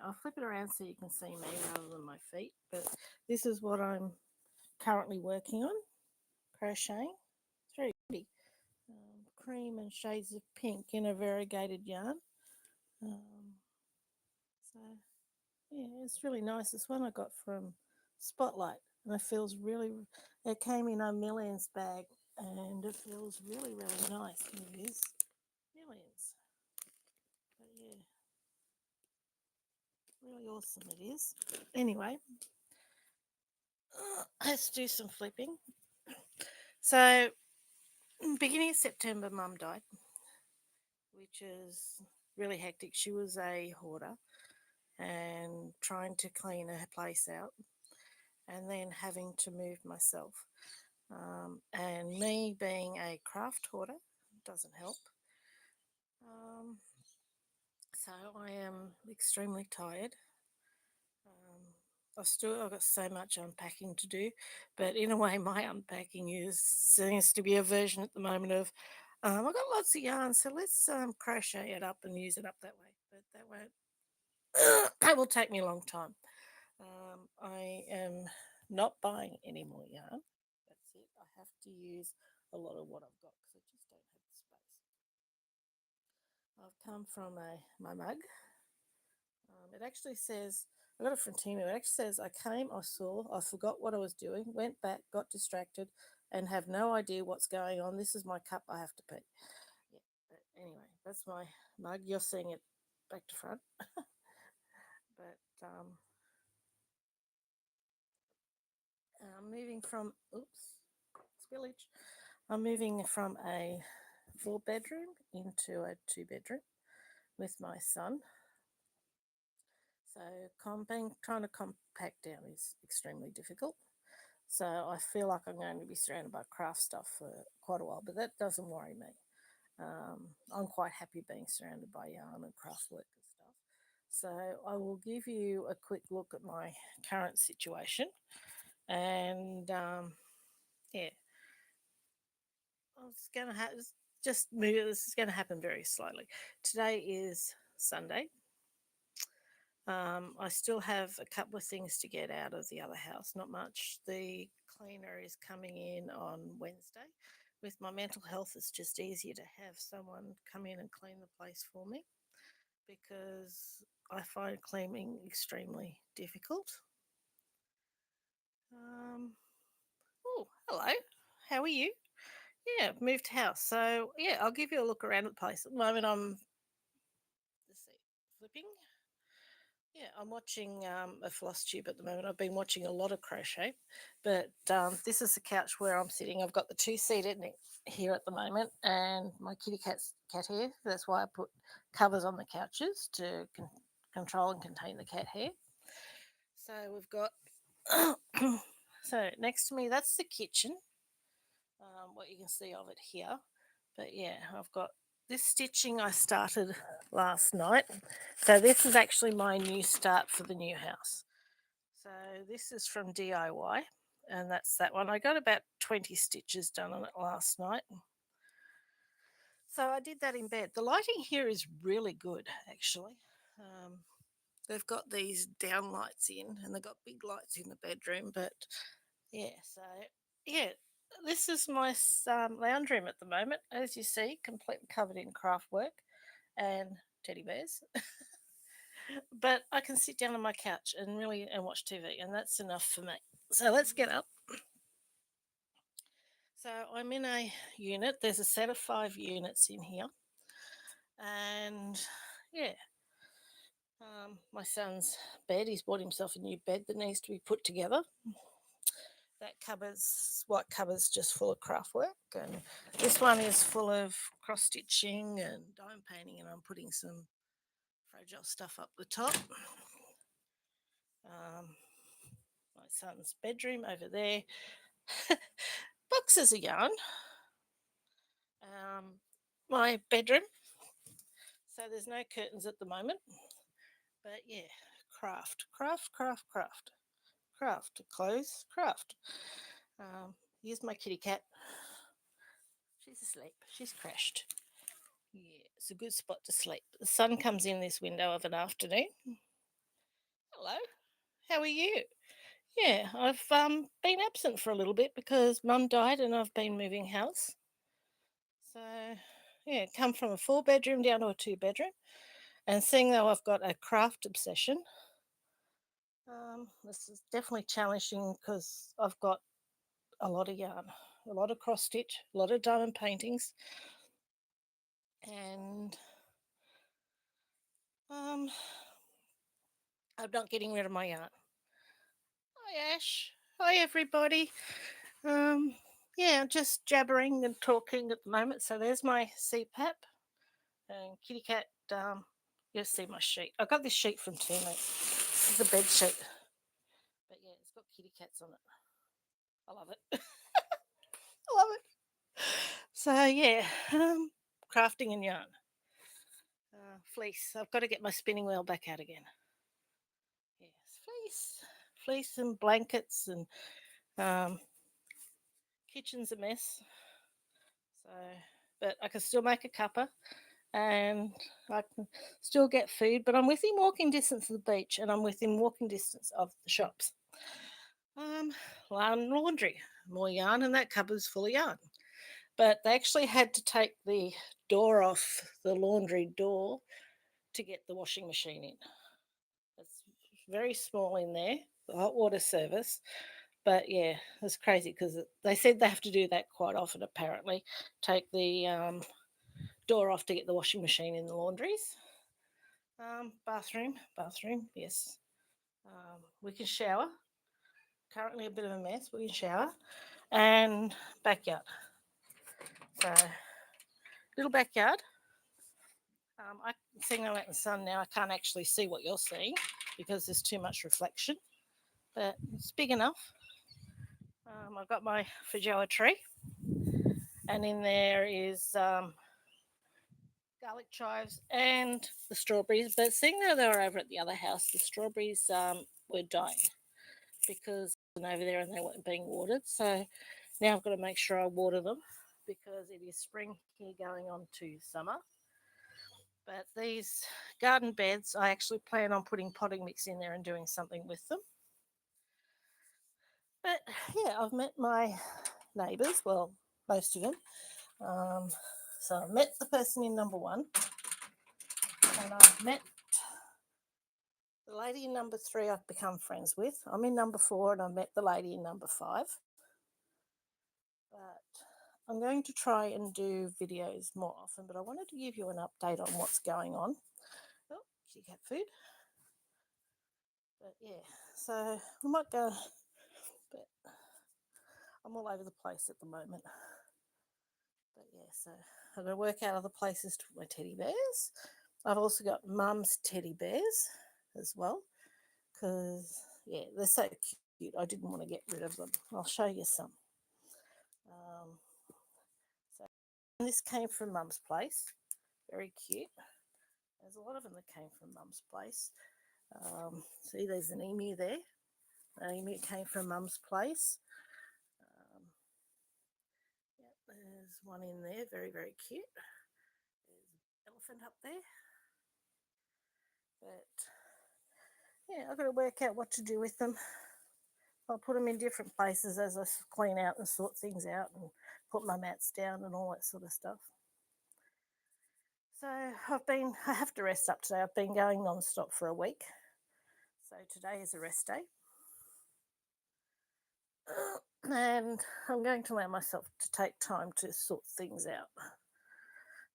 I'll flip it around so you can see me rather than my feet. But this is what I'm currently working on, crocheting. It's very pretty. Cream and shades of pink in a variegated yarn. So yeah, it's really nice. This one I got from Spotlight, and it feels really. It came in a Millions bag, and it feels really, really nice. Here it is, Millions. But yeah, really awesome it is. Anyway, let's do some flipping. So, beginning of September, Mum died, which is really hectic. She was a hoarder and trying to clean her place out, and then having to move myself. And me being a craft hoarder doesn't help. Um, so I am extremely tired. I've got so much unpacking to do, but in a way, my unpacking seems to be a version at the moment of I've got lots of yarn, so let's crochet it up and use it up that way. But that won't. That will take me a long time. I am not buying any more yarn. That's it. I have to use a lot of what I've got because I just don't have the space. I've come from my mug. It actually says, I got it from Timu. It actually says, I came, I saw, I forgot what I was doing, went back, got distracted, and have no idea what's going on. This is my cup, I have to pee. Yeah, but anyway, that's my mug. You're seeing it back to front. But I'm moving from, spillage. I'm moving from a 4 bedroom into a 2 bedroom with my son. So trying to compact down is extremely difficult. So I feel like I'm going to be surrounded by craft stuff for quite a while, but that doesn't worry me. I'm quite happy being surrounded by yarn and craft work and stuff. So I will give you a quick look at my current situation, and yeah, it's going to just move. This is going to happen very slowly. Today is Sunday. I still have a couple of things to get out of the other house, not much. The cleaner is coming in on Wednesday. With my mental health, it's just easier to have someone come in and clean the place for me because I find cleaning extremely difficult. Oh, hello. How are you? Yeah, I've moved house. So, yeah, I'll give you a look around the place. At the moment, let's see, flipping. Yeah, I'm watching a floss tube at the moment. I've been watching a lot of crochet, but this is the couch where I'm sitting. I've got the two-seater here at the moment, and my kitty cat's cat hair. That's why I put covers on the couches to control and contain the cat hair. So we've got. So next to me, that's the kitchen. What you can see of it here, but yeah, I've got this stitching I started last night. So this is actually my new start for the new house. So this is from DIY, and that's that one. I got about 20 stitches done on it last night. So I did that in bed. The lighting here is really good, actually. Um, they've got these down lights in, and they've got big lights in the bedroom. But yeah, so yeah, this is my lounge room at the moment. As you see, completely covered in craft work and teddy bears. But I can sit down on my couch and watch TV, and that's enough for me. So let's get up. So I'm in a unit. There's a set of 5 units in here, and yeah, my son's bed. He's bought himself a new bed that needs to be put together. That cupboard's just full of craft work, and this one is full of cross stitching and dome painting, and I'm putting some fragile stuff up the top. My son's bedroom over there. Boxes of yarn. My bedroom. So there's no curtains at the moment, but yeah, craft, craft, craft, craft, craft, clothes, craft. Here's my kitty cat. She's asleep. She's crashed. Yeah, it's a good spot to sleep. The sun comes in this window of an afternoon. Hello. How are you? Yeah, I've been absent for a little bit because Mum died and I've been moving house. So yeah, come from a four-bedroom down to a two-bedroom, and seeing though I've got a craft obsession, this is definitely challenging because I've got a lot of yarn, a lot of cross stitch, a lot of diamond paintings, and um, I'm not getting rid of my yarn. Hi Ash. Hi everybody. Um, yeah, I'm just jabbering and talking at the moment. So there's my CPAP and kitty cat. You'll see my sheet. I got this sheet from Timu. This is the bed sheet, but yeah, it's got kitty cats on it. I love it. I love it. So yeah, crafting and yarn, fleece. I've got to get my spinning wheel back out again. Yes, fleece and blankets and um, kitchen's a mess. So, but I can still make a cuppa and I can still get food. But I'm within walking distance of the beach and I'm within walking distance of the shops. Um, laundry, more yarn, and that cupboard's full of yarn. But they actually had to take the door off the laundry door to get the washing machine in. It's very small in there, the hot water service. But yeah, it's crazy because they said they have to do that quite often, apparently. Take the door off to get the washing machine in the laundries. Bathroom, yes. We can shower. Currently a bit of a mess. We can shower. And backyard. So, little backyard. I seeing out in the sun now. I can't actually see what you're seeing because there's too much reflection. But it's big enough. I've got my feijoa tree, and in there is garlic chives and the strawberries. But seeing that they were over at the other house, the strawberries were dying because over there and they weren't being watered. So now I've got to make sure I water them because it is spring here going on to summer. But these garden beds, I actually plan on putting potting mix in there and doing something with them. But yeah, I've met my neighbours, well, most of them. Um, so I met the person in number one, and I've met the lady in number three I've become friends with. I'm in number four, and I met the lady in number five. But I'm going to try and do videos more often, but I wanted to give you an update on what's going on. Oh, kitty cat food. But yeah, so we might go, but I'm all over the place at the moment. But yeah, so I'm going to work out other places to put my teddy bears. I've also got mum's teddy bears as well because, yeah, they're so cute. I didn't want to get rid of them. I'll show you some. Um, so this came from mum's place. Very cute. There's a lot of them that came from mum's place. See, there's an emu there. An emu came from mum's place. Um, yeah, there's one in there, very, very cute. There's an elephant up there. But yeah, I've got to work out what to do with them. I'll put them in different places as I clean out and sort things out and put my mats down and all that sort of stuff. So I have to rest up today. I've been going non-stop for a week. So today is a rest day. And I'm going to allow myself to take time to sort things out.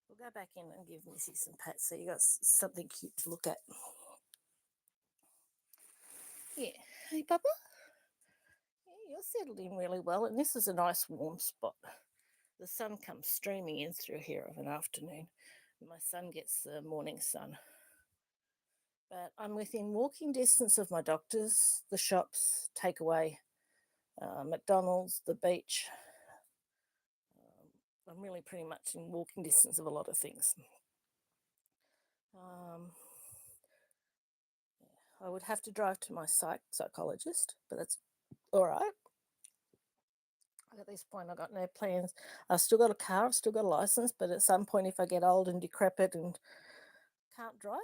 We'll go back in and give Missy some pats so you got something cute to look at. Yeah. Hey, Bubba. Yeah, you're settled in really well, and this is a nice warm spot. The sun comes streaming in through here of an afternoon. My son gets the morning sun. But I'm within walking distance of my doctors, the shops, takeaway, McDonald's, the beach. I'm really pretty much in walking distance of a lot of things. I would have to drive to my psychologist, but that's all right. At this point, I've got no plans. I've still got a car, I've still got a license, but at some point, if I get old and decrepit and can't drive,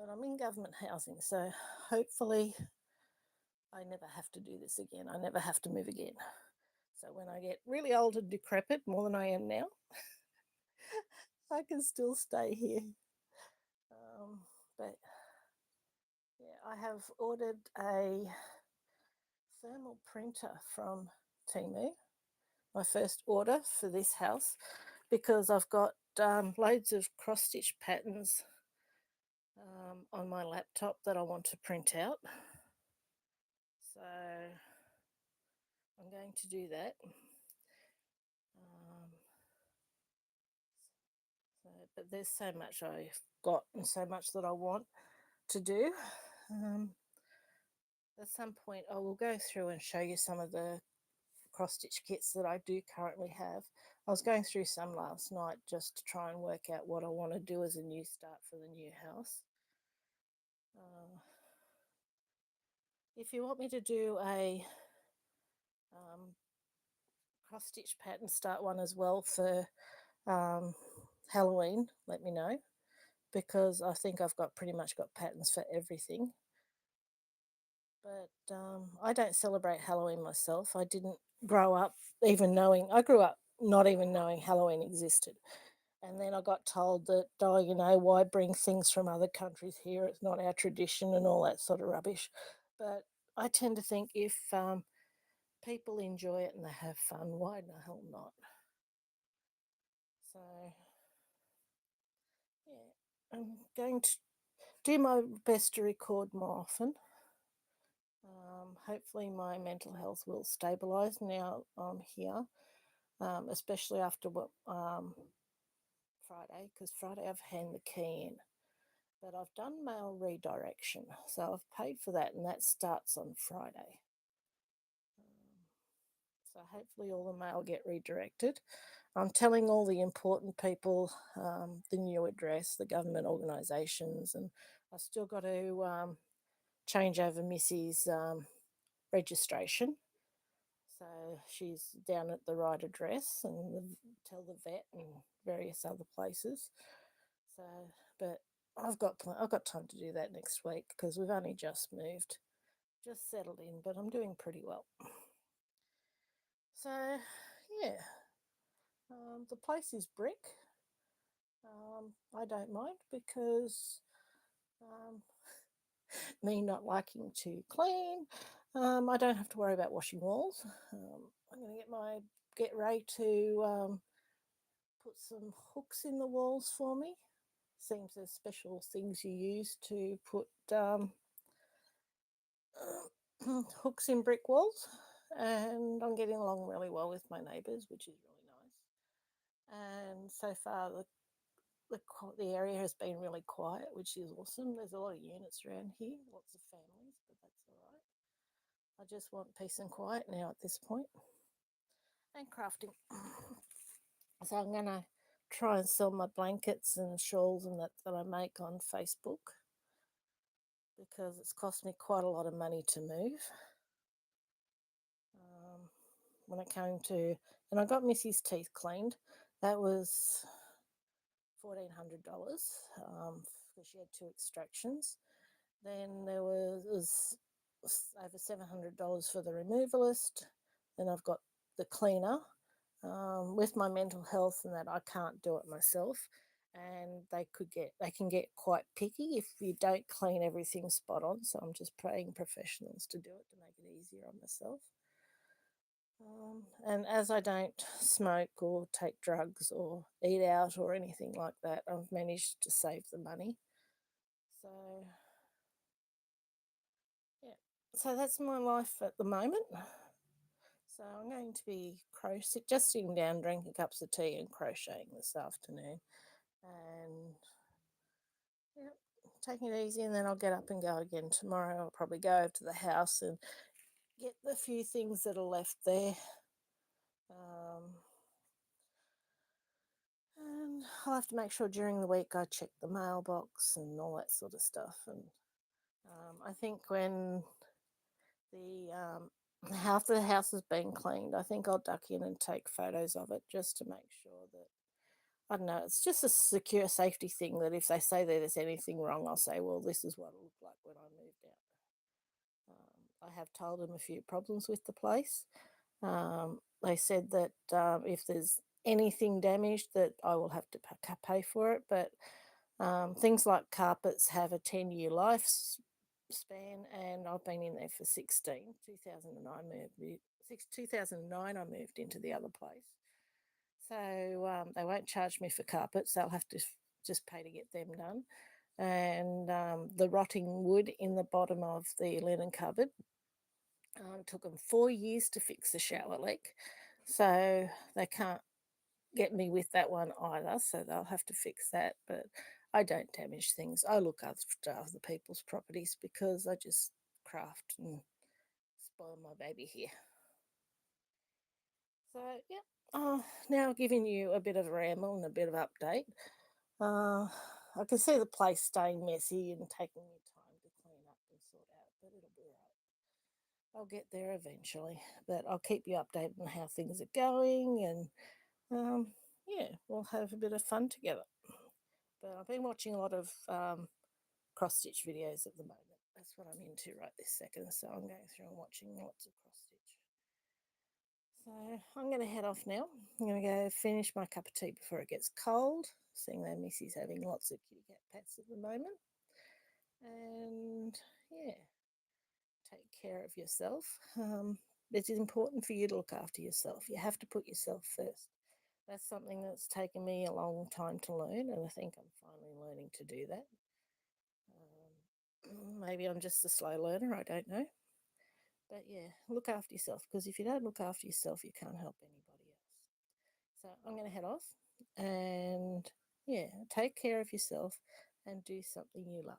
but I'm in government housing, so hopefully I never have to do this again. I never have to move again. So when I get really old and decrepit, more than I am now, I can still stay here. But yeah, I have ordered a thermal printer from Temu, my first order for this house, because I've got loads of cross stitch patterns on my laptop that I want to print out. So I'm going to do that. But there's so much I've got and so much that I want to do. At some point, I will go through and show you some of the cross stitch kits that I do currently have. I was going through some last night just to try and work out what I want to do as a new start for the new house. If you want me to do a cross stitch pattern start one as well for Halloween, let me know, because I think I've got pretty much got patterns for everything. But I don't celebrate Halloween myself. I didn't grow up even knowing, I grew up not even knowing Halloween existed. And then I got told that, oh, you know, why bring things from other countries here? It's not our tradition and all that sort of rubbish. But I tend to think if people enjoy it and they have fun, why the hell not? So, yeah, I'm going to do my best to record more often. Hopefully, my mental health will stabilise now I'm here, especially after what Friday, because Friday I've handed the key in. But I've done mail redirection, so I've paid for that, and that starts on Friday. So hopefully all the mail get redirected. I'm telling all the important people the new address, the government organisations, and I've still got to change over Missy's registration. So she's down at the right address, and tell the vet and various other places. So, but I've got time to do that next week because we've only just moved, just settled in, but I'm doing pretty well. So, yeah, the place is brick. I don't mind because um, me not liking to clean, I don't have to worry about washing walls. I'm going to get Ray to put some hooks in the walls for me. Seems there's special things you use to put hooks in brick walls, and I'm getting along really well with my neighbours, which is really nice. And so far, the area has been really quiet, which is awesome. There's a lot of units around here, lots of families, but that's all right. I just want peace and quiet now at this point. And crafting. So I'm going to try and sell my blankets and shawls and that I make on Facebook, because it's cost me quite a lot of money to move. When it came to, and I got Missy's teeth cleaned, that was $1,400 because she had 2 extractions. Then there was over $700 for the removalist. Then I've got the cleaner. With my mental health and that, I can't do it myself, and they can get quite picky if you don't clean everything spot on. So I'm just paying professionals to do it to make it easier on myself. And as I don't smoke or take drugs or eat out or anything like that, I've managed to save the money. So, yeah. So that's my life at the moment. So I'm going to be just sitting down, drinking cups of tea and crocheting this afternoon. And, yeah, taking it easy, and then I'll get up and go again tomorrow. I'll probably go over to the house and get the few things that are left there. And I'll have to make sure during the week I check the mailbox and all that sort of stuff. And I think when the half the house has been cleaned, I think I'll duck in and take photos of it just to make sure that I don't know. It's just a secure safety thing that if they say that there's anything wrong, I'll say, well, this is what it looked like when I moved out. I have told them a few problems with the place. They said that if there's anything damaged, that I will have to pay for it. But things like carpets have a 10-year life span, and I've been in there for 16. 2009 moved. 2009 I moved into the other place. So they won't charge me for carpets. They'll have to just pay to get them done. And the rotting wood in the bottom of the linen cupboard took them 4 years to fix the shower leak. So they can't get me with that one either. So they'll have to fix that. But I don't damage things. I look after other people's properties because I just craft and spoil my baby here. So, yeah. Now giving you a bit of a ramble and a bit of update. I can see the place staying messy and taking me time to clean up and sort out, but it'll be right. I'll get there eventually, but I'll keep you updated on how things are going, and yeah, we'll have a bit of fun together. But I've been watching a lot of cross stitch videos at the moment. That's what I'm into right this second. So I'm going through and watching lots of cross stitch. So I'm going to head off now. I'm going to go finish my cup of tea before it gets cold, seeing that Missy's having lots of kitty cat pets at the moment. And yeah, take care of yourself. It's important for you to look after yourself. You have to put yourself first. That's something that's taken me a long time to learn, and I think I'm finally learning to do that. Maybe I'm just a slow learner, I don't know. But yeah, look after yourself, because if you don't look after yourself, you can't help anybody else. So I'm going to head off, and yeah, take care of yourself and do something you love.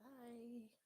Okay, bye.